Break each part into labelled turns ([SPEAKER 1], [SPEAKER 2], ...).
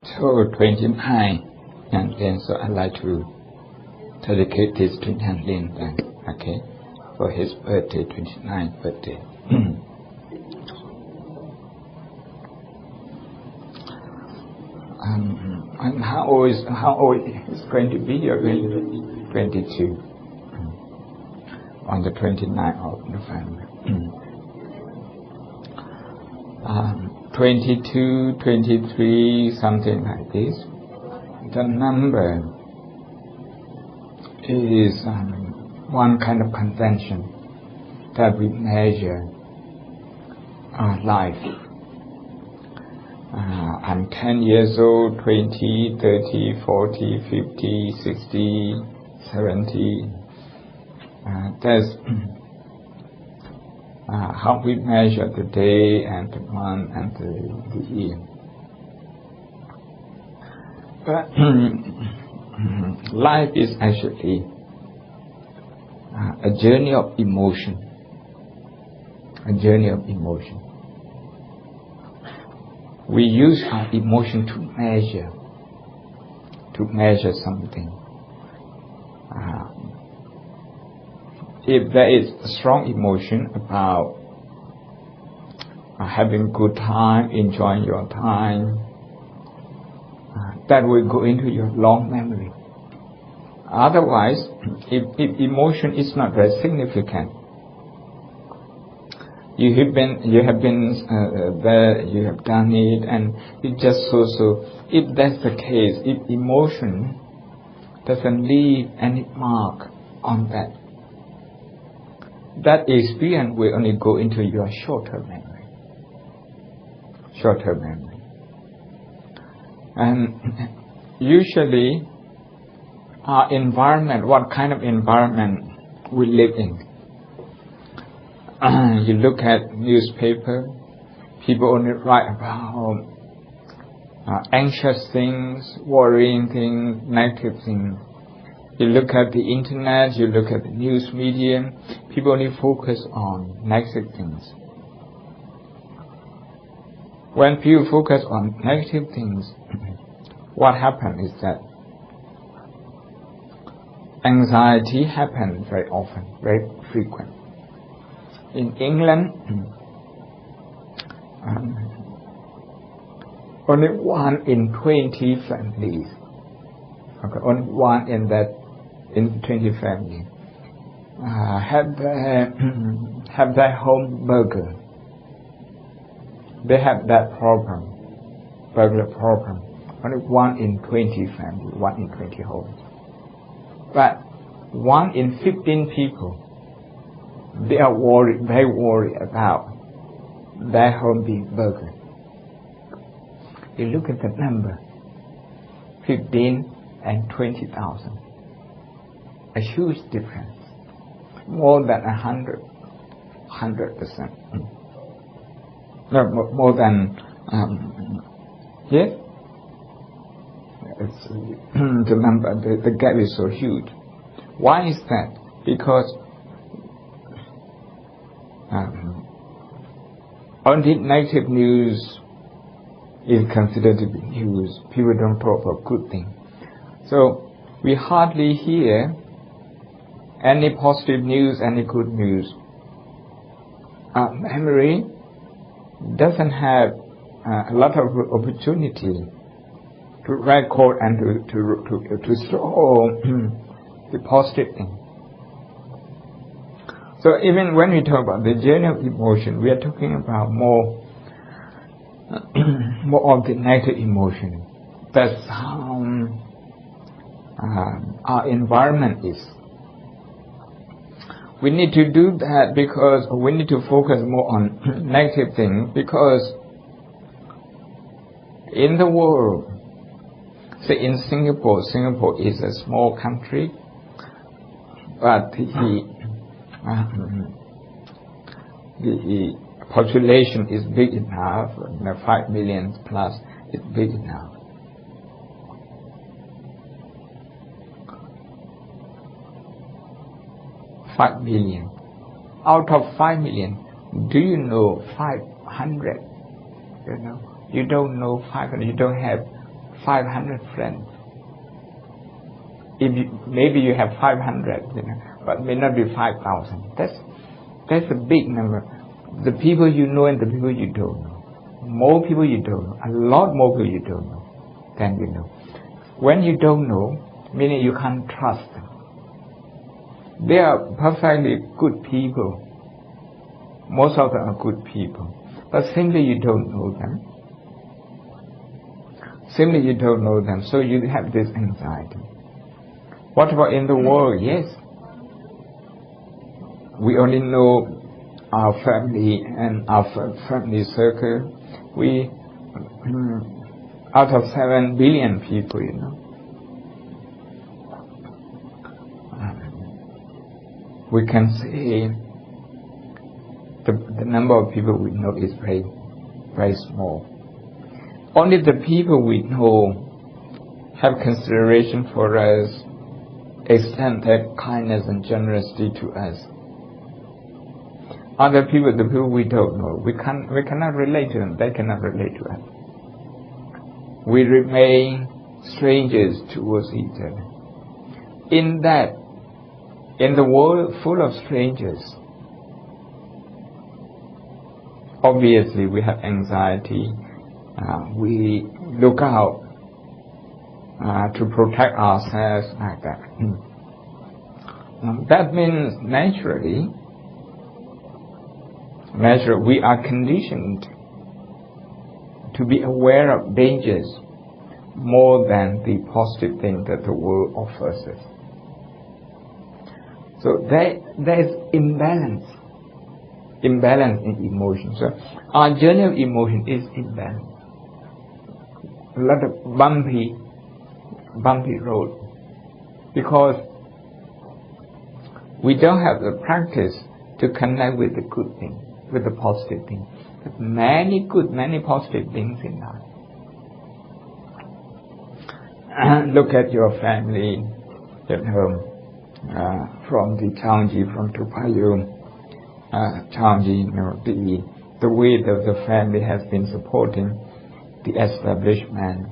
[SPEAKER 1] So 29, and then so I'd like to dedicate this to Nyan Lin then, okay, for his birthday, 29th birthday. And how old is going to be? You're going to be 22 on the 29th of November. 22, 23, something like this. The number is one kind of convention that we measure our life. I'm 10 years old, 20, 30, 40, 50, 60, 70. That's how we measure the day and the month and the year. But life is actually a journey of emotion. A journey of emotion. We use our emotion to measure something. If there is a strong emotion about having good time, enjoying your time, that will go into your long memory. Otherwise, if emotion is not very significant, you have been there, you have done it, and it just so. If that's the case, if emotion doesn't leave any mark on that experience will only go into your short-term memory. And usually, our environment, what kind of environment we live in. You look at newspaper, people only write about anxious things, worrying things, negative things. You look at the internet, you look at the news media, people only focus on negative things. When people focus on negative things, what happens is that anxiety happens very often, very frequent. In England, only 1 in 20 families, only 1 in 20 families have their home burglar. They have that problem, burglar problem. Only 1 in 20 families, 1 in 20 homes. But 1 in 15 people, they are very worried about their home being burgled. You look at the number, 15 and 20,000. A huge difference. More than 100%. No, more than, yes? It's, the number, the gap is so huge. Why is that? Because only negative news is considered to be news. People don't talk about good things. So we hardly hear any positive news, any good news. Our memory doesn't have a lot of opportunity to record and to store the positive thing. So even when we talk about the journey of emotion, we are talking about more of the negative emotion. That's how our environment is. We need to do that because we need to focus more on negative things, because in the world, say in Singapore is a small country, but the population is big enough, 5 million plus is big enough. $5 million. Out of 5 million, do you know 500? You don't know 500. You don't have 500 friends. Maybe you have 500, but may not be 5,000. That's a big number. The people you know and the people you don't know. More people you don't know. A lot more people you don't know than you know. When you don't know, meaning you can't trust them. They are perfectly good people. Most of them are good people. But simply you don't know them. Simply you don't know them, so you have this anxiety. What about in the world? Yes. We only know our family and our family circle. We, out of 7 billion people, we can say the number of people we know is very, very small. Only the people we know have consideration for us, extend their kindness and generosity to us. Other people, the people we don't know, we cannot relate to them, they cannot relate to us. We remain strangers towards each other. In the world full of strangers, obviously we have anxiety. We look out to protect ourselves like that. That means naturally we are conditioned to be aware of dangers more than the positive thing that the world offers us. So there is imbalance in emotion. So our journey of emotion is imbalanced. A lot of bumpy road, because we don't have the practice to connect with the good thing, with the positive thing. But many positive things in life. Look at your family at home, from the Changji, from Tupayu, Changji, the way that the family has been supporting the establishment,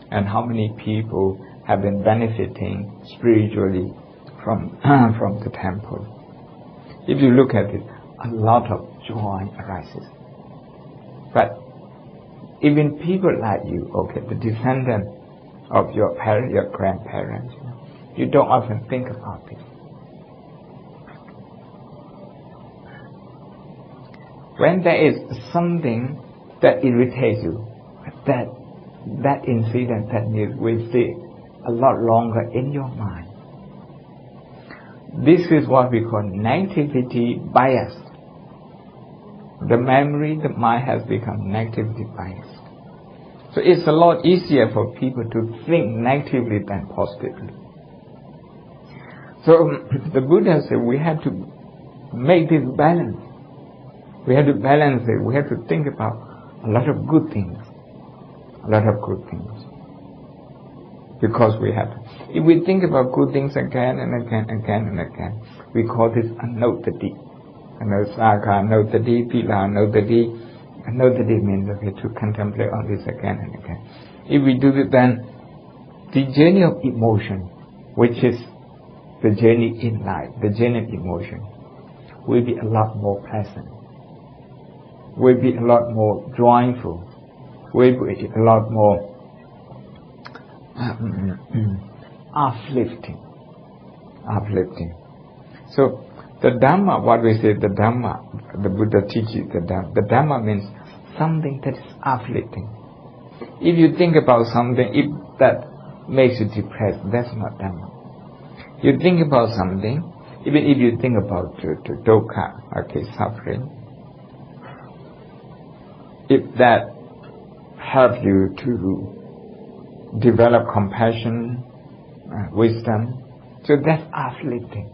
[SPEAKER 1] and how many people have been benefiting spiritually from the temple. If you look at it, a lot of joy arises. But even people like you, the descendant of your parents, your grandparents, you don't often think about it. When there is something that irritates you, that incident that will stay a lot longer in your mind. This is what we call negativity bias. The mind has become negativity biased. So it's a lot easier for people to think negatively than positively. So the Buddha said we have to make this balance. We have to balance it. We have to think about a lot of good things. Because we have to. If we think about good things again and again, we call this anodati. Anusaka, anodati, pila, anodati. Anodati means to contemplate on this again and again. If we do it, then the journey of emotion, which is the journey in life, the journey of emotion, will be a lot more pleasant, will be a lot more joyful, will be a lot more uplifting. So the Dhamma, what we say, the Dhamma, the Buddha teaches the Dhamma. The Dhamma means something that is uplifting. If you think about something, if that makes you depressed, that's not Dhamma. You think about something, even if you think about dukkha, suffering, if that helps you to develop compassion, wisdom, so that's uplifting.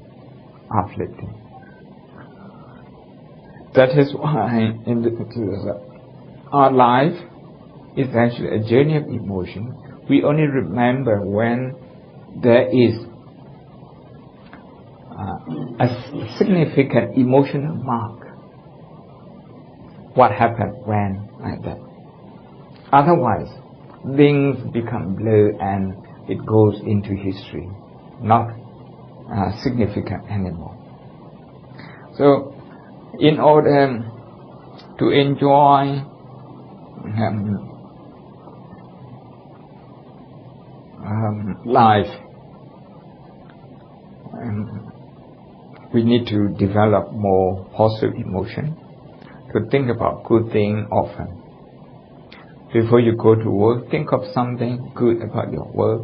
[SPEAKER 1] That is why our life is actually a journey of emotion. We only remember when there is a significant emotional mark. What happened when like that? Otherwise, things become blur and it goes into history, not significant anymore. So, in order to enjoy life, we need to develop more positive emotion, to think about good things often. Before you go to work, think of something good about your work.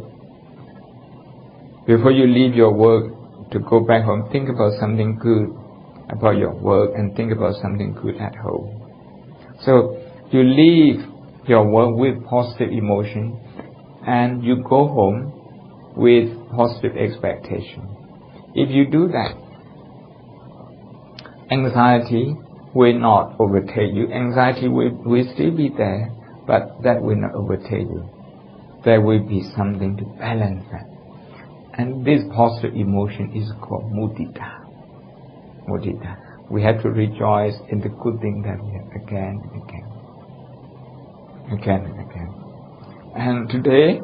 [SPEAKER 1] Before you leave your work to go back home, think about something good about your work and think about something good at home. So you leave your work with positive emotion and you go home with positive expectation. If you do that, anxiety will not overtake you. Anxiety will still be there, but that will not overtake you. There will be something to balance that. And this positive emotion is called mudita. Mudita. We have to rejoice in the good thing that we have again and again. Again and again. And today,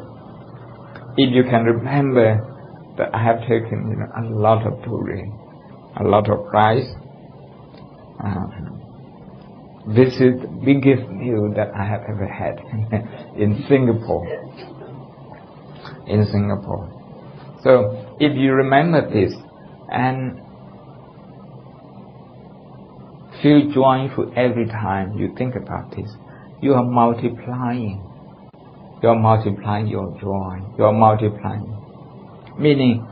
[SPEAKER 1] if you can remember that I have taken a lot of durian, a lot of rice, this is the biggest meal that I have ever had in Singapore. In Singapore. So, if you remember this and feel joyful every time you think about this, you are multiplying. You are multiplying your joy. You are multiplying. Meaning,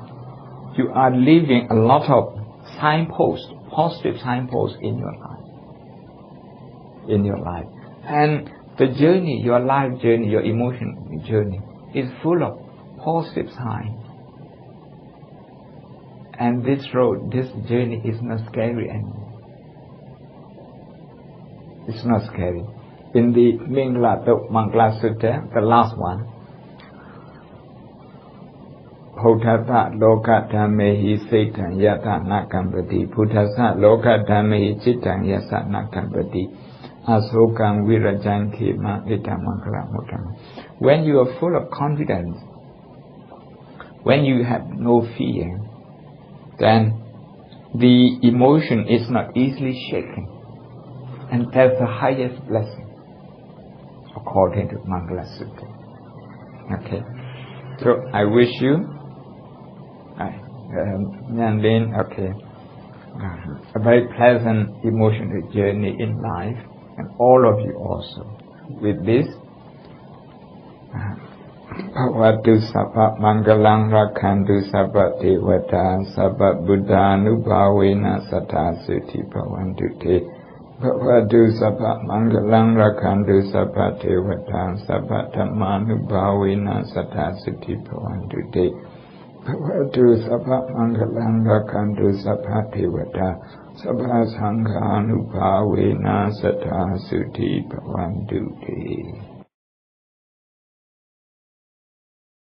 [SPEAKER 1] you are leaving a lot of signposts, positive signposts in your life. In your life. And the journey, your life journey, your emotional journey is full of positive signs. And this road, this journey is not scary anymore. It's not scary. In the Mangala Sutta, the last one, Bhuddhasa loka dhammehi seitan yata nakampati Bhuddhasa loka dhammehi cittang yasa nakampati Asokang virajan khema itamangala mutang. When you are full of confidence, when you have no fear, then the emotion is not easily shaken. And that's the highest blessing, according to Mangala Sutta. Okay. So I wish you, a very pleasant emotional journey in life, and all of you also. With this, Bhavatu Sabha Mangalang Rakhantu Sabha Devata Sabha Buddha Nubhavena Sattha Suti Bhavantu Te Bhavatu Sabha Mangalang Rakhantu Sabha Devata Sabha Dhamma Nubhavena Sattha Suti Bhavantu Te Bhavatu Sabha Mangalang Rakhantu Sabha Devata Sabha Sangha Nubhavena Sattha Suti Bhavantu Te.